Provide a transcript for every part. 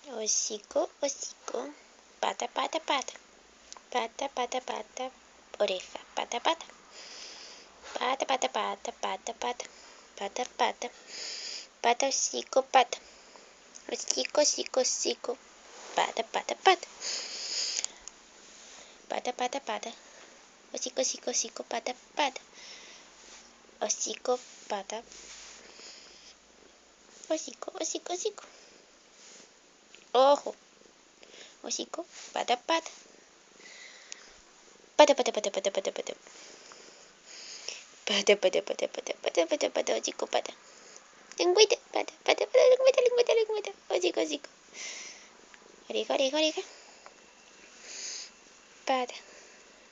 Hocico, hocico. Pata, pata, pata. Pata, pata, pata. Oreja, pata, pata. Pata, pata, pata, pata, pata. Pata, pata. Pata, hocico, pata. Hocico, hocico, hocico. Pata, pata, pata. Pata, pata, pata. Hocico, hocico, hocico, pata, pata. Hocico, pata. Hocico, hocico, hocico. Ojo. Hocico, pata, pata. Pata, pata, pata, pata, pata, pata. Pata, pata, pata, pata, pata, pata, pata, hocico, pata. Lengüita, pata, pata, pata, lengüita, lengüita, lengüita. Hocico, hocico. Oreja, oreja, oreja. Pata.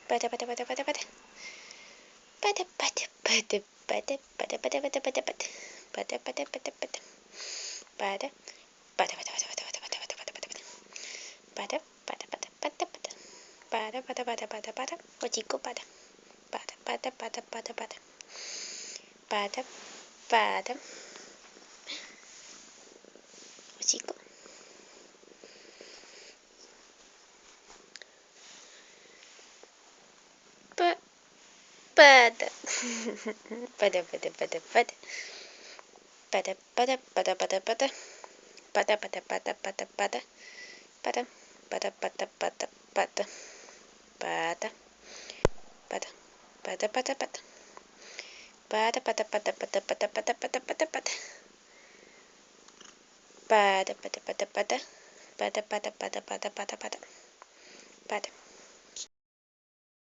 Pata, pata, pata, pata, pata. Pata, pata, pata, pata, pata, pata, pata, pata, pata. Pata, pata, pata, pata. Pata. Pata, pata, pata, pata, pata, pata, pata, pata, pata. Pata, pata, pata, pata, pata. Pata, pata, pata, pata, pata. Hocico, pata. Pata, pata, pata, pata, pata. Pata, pata. Hocico. Pata. Pata, pata, pata, pata. Pata, pata, pata, pata, pata. Pata, pata, pata, pata, pata. Pata, pata, pata, pata, pata. Pata. Pata, pata, pata, pata. Pata, pata, pata, pata, pata, pata, pata, pata, pata. Pata, pata, pata, pata. Pata, pata, pata, pata, pata, pata. Pata.